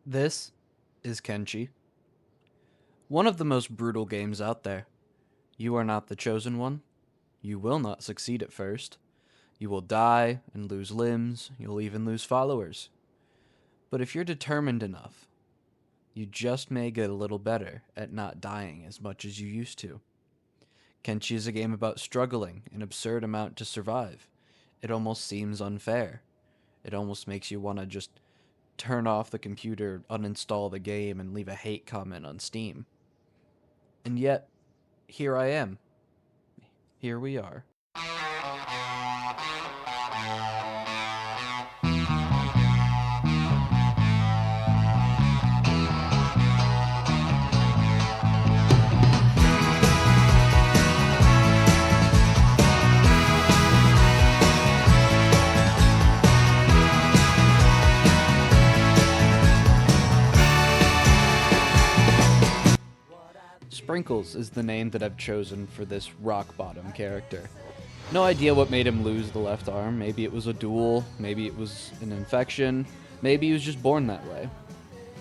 This is Kenshi, one of the most brutal games out there. You are not the chosen one. You will not succeed at first. You will die and lose limbs. You'll even lose followers. But if you're determined enough, you just may get a little better at not dying as much as you used to. Kenshi is a game about struggling an absurd amount to survive. It almost seems unfair. It almost makes you want to just turn off the computer, uninstall the game, and leave a hate comment on Steam. And yet, here I am. Here we are. Sprinkles is the name that I've chosen for this rock bottom character. No idea what made him lose the left arm. Maybe it was a duel, maybe it was an infection, maybe he was just born that way.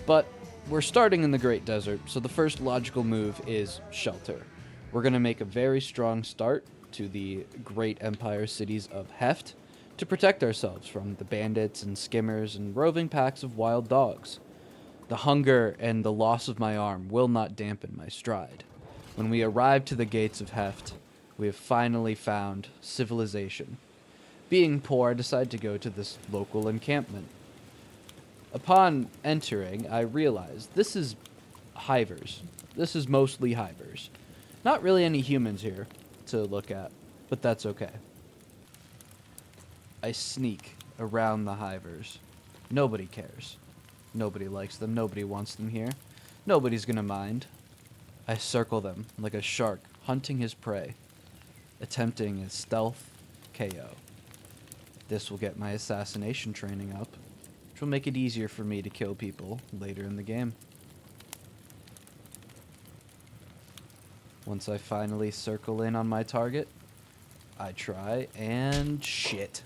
But we're starting in the Great Desert, so the first logical move is shelter. We're going to make a very strong start to the great empire cities of Heft to protect ourselves from the bandits and skimmers and roving packs of wild dogs. The hunger and the loss of my arm will not dampen my stride. When we arrive to the gates of Heft, we have finally found civilization. Being poor, I decide to go to this local encampment. Upon entering, I realize this is hivers. This is mostly hivers. Not really any humans here to look at, but that's okay. I sneak around the hivers. Nobody cares. Nobody likes them. Nobody wants them here. Nobody's gonna mind. I circle them like a shark hunting his prey, attempting a stealth KO. This will get my assassination training up, which will make it easier for me to kill people later in the game. Once I finally circle in on my target, I try and shit.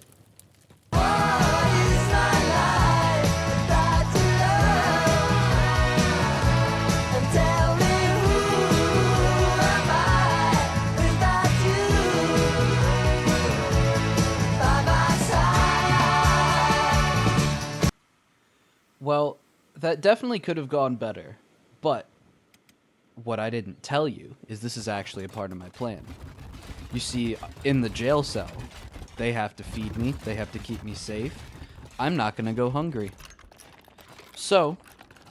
Well, that definitely could have gone better, but what I didn't tell you is this is actually a part of my plan. You see, in the jail cell, they have to feed me, they have to keep me safe. I'm not gonna go hungry. So,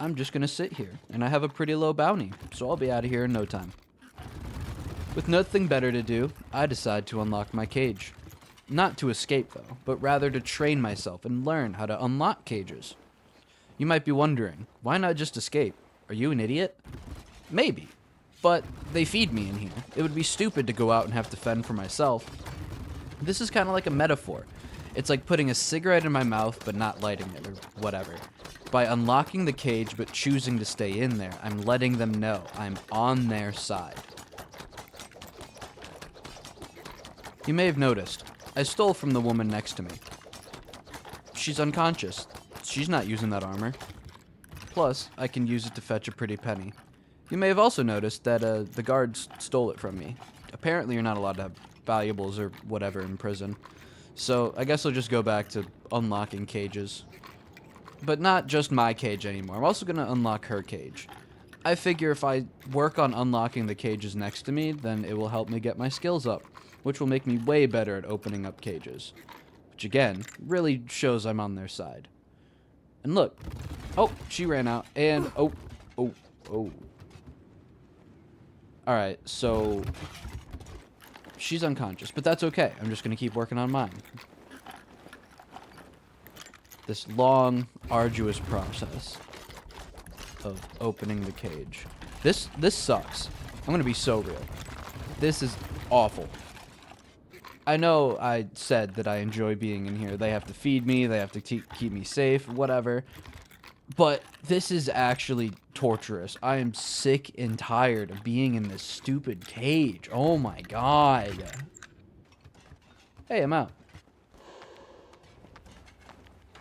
I'm just gonna sit here, and I have a pretty low bounty, so I'll be out of here in no time. With nothing better to do, I decide to unlock my cage. Not to escape, though, but rather to train myself and learn how to unlock cages. You might be wondering, why not just escape? Are you an idiot? Maybe. But they feed me in here. It would be stupid to go out and have to fend for myself. This is kind of like a metaphor. It's like putting a cigarette in my mouth but not lighting it or whatever. By unlocking the cage but choosing to stay in there, I'm letting them know I'm on their side. You may have noticed, I stole from the woman next to me. She's unconscious. She's not using that armor. Plus, I can use it to fetch a pretty penny. You may have also noticed that the guards stole it from me. Apparently you're not allowed to have valuables or whatever in prison. So I guess I'll just go back to unlocking cages. But not just my cage anymore. I'm also going to unlock her cage. I figure if I work on unlocking the cages next to me, then it will help me get my skills up, which will make me way better at opening up cages. Which again, really shows I'm on their side. And look. Oh, she ran out. And, oh. Alright, so she's unconscious, but that's okay. I'm just going to keep working on mine. This long, arduous process of opening the cage. This sucks. I'm going to be so real. This is awful. I know I said that I enjoy being in here. They have to feed me, they have to keep me safe, whatever. But this is actually torturous. I am sick and tired of being in this stupid cage. Oh my god. Hey, I'm out.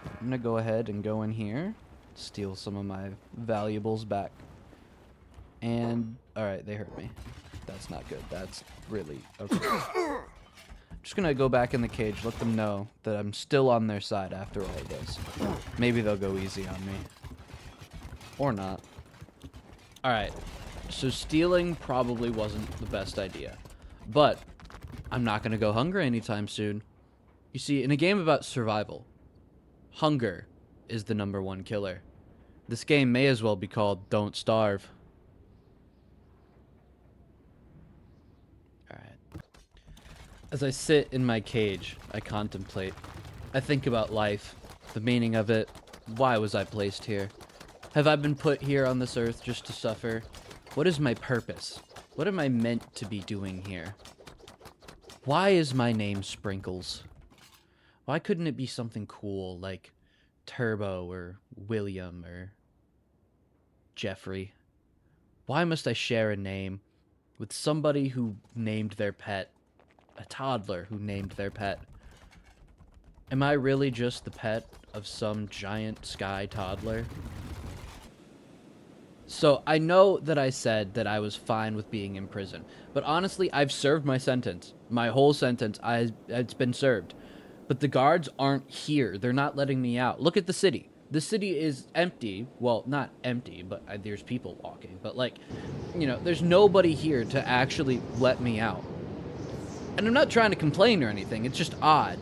I'm gonna go ahead and go in here. steal some of my valuables back. And, alright, they hurt me. That's not good. That's really... Okay. I'm just gonna go back in the cage, let them know that I'm still on their side after all of this. Maybe they'll go easy on me. Or not. Alright, so stealing probably wasn't the best idea. But I'm not gonna go hungry anytime soon. You see, in a game about survival, hunger is the #1 killer. This game may as well be called Don't Starve. Alright. As I sit in my cage, I contemplate. I think about life, the meaning of it. Why was I placed here? Have I been put here on this earth just to suffer? What is my purpose? What am I meant to be doing here? Why is my name Sprinkles? Why couldn't it be something cool like Turbo or William or Jeffrey? Why must I share a name with somebody who named their pet, a toddler who named their pet? Am I really just the pet of some giant sky toddler? So I know that I said that I was fine with being in prison, but honestly, I've served my sentence. My whole sentence, it's been served. But the guards aren't here. They're not letting me out. Look at the city. The city is empty. Well, not empty, but there's people walking. But, like, you know, there's nobody here to actually let me out. And I'm not trying to complain or anything. It's just odd.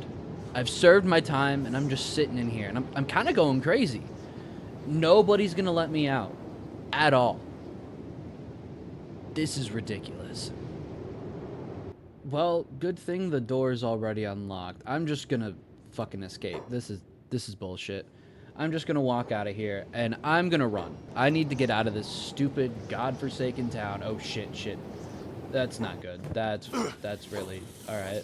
I've served my time, and I'm just sitting in here. And I'm kind of going crazy. Nobody's going to let me out. At all. This is ridiculous. Well, good thing the door's already unlocked. I'm just gonna fucking escape. This is bullshit. I'm just gonna walk out of here, and I'm gonna run. I need to get out of this stupid, godforsaken town. Oh, shit. That's not good. That's really... Alright.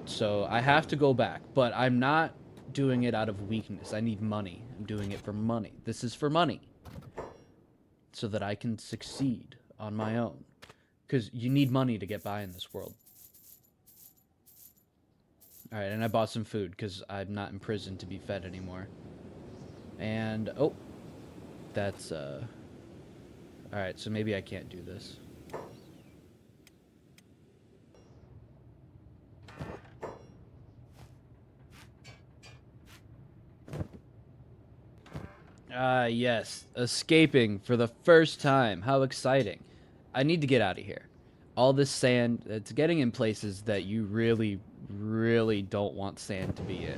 So, I have to go back, but I'm not doing it out of weakness. I need money. I'm doing it for money. This is for money. So that I can succeed on my own. Because you need money to get by in this world. Alright, and I bought some food because I'm not in prison to be fed anymore. And, oh. That's, Alright, so maybe I can't do this. Ah, yes. Escaping for the first time. How exciting. I need to get out of here. All this sand, it's getting in places that you really, really don't want sand to be in.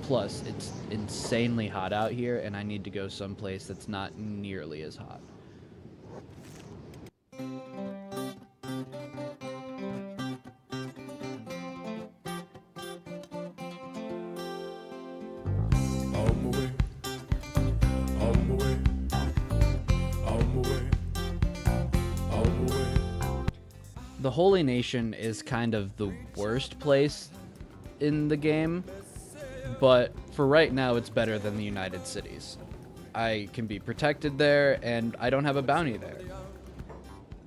Plus, it's insanely hot out here, and I need to go someplace that's not nearly as hot. The Holy Nation is kind of the worst place in the game, but for right now it's better than the United Cities. I can be protected there, and I don't have a bounty there.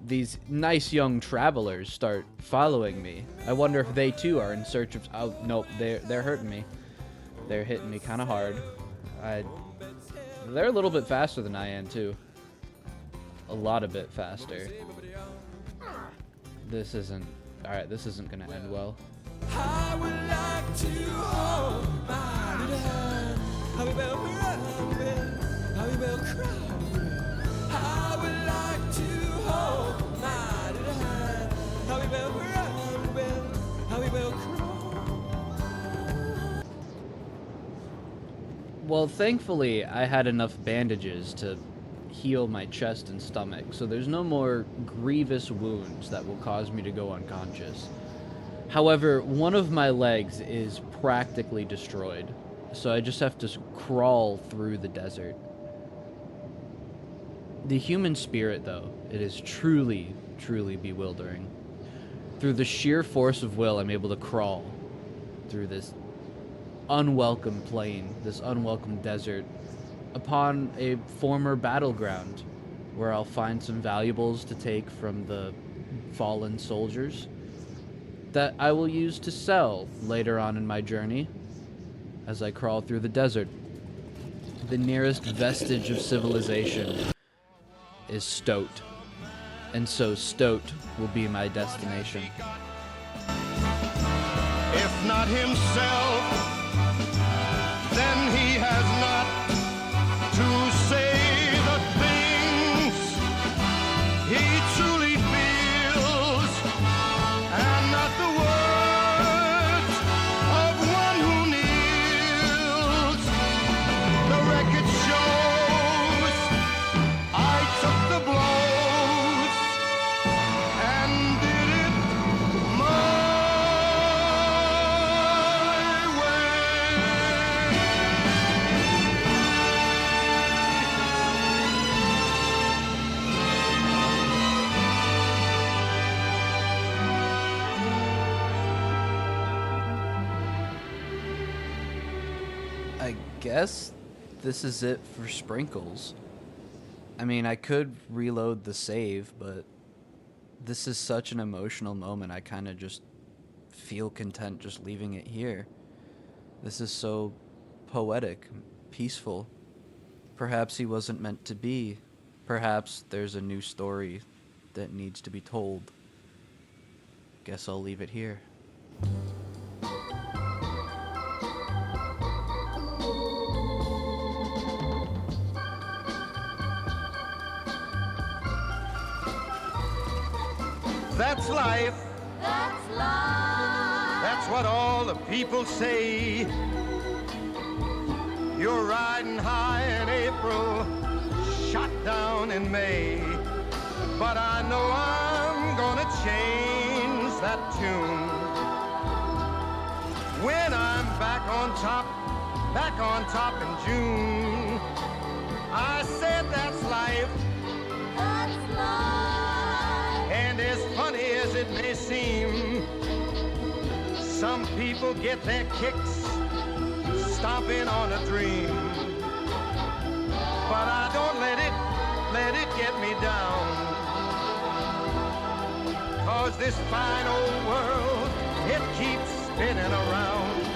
These nice young travelers start following me. I wonder if they too are in search of... Oh, nope, they're hurting me. They're hitting me kind of hard. They're a little bit faster than I am too. A lot a bit faster. This isn't... Alright, this isn't gonna end well. I would like to hold my little hand. I would like to hold my little hand. Well, thankfully, I had enough bandages to heal my chest and stomach, so there's no more grievous wounds that will cause me to go unconscious. However, one of my legs is practically destroyed, so I just have to crawl through the desert. The human spirit, though, it is truly, truly bewildering. Through the sheer force of will, I'm able to crawl through this unwelcome plain, this unwelcome desert, upon a former battleground, where I'll find some valuables to take from the fallen soldiers that I will use to sell later on in my journey as I crawl through the desert. the nearest vestige of civilization is Stoat. And so Stoat will be my destination. If not himself, then he has not to say the things he truly feels, and not the words of one who kneels. The record shows I took the blows and did it my I guess this is it for Sprinkles. I mean, I could reload the save, but this is such an emotional moment. I kind of just feel content just leaving it here. This is so poetic, peaceful. Perhaps he wasn't meant to be. Perhaps there's a new story that needs to be told. Guess I'll leave it here. That's life. That's life. That's what all the people say. You're riding high in April, shot down in May. But I know I'm gonna change that tune. When I'm back on top in June. I said that's life. That's life. And as funny as it may seem, some people get their kicks stomping on a dream. But I don't let it get me down. 'Cause this fine old world, it keeps spinning around.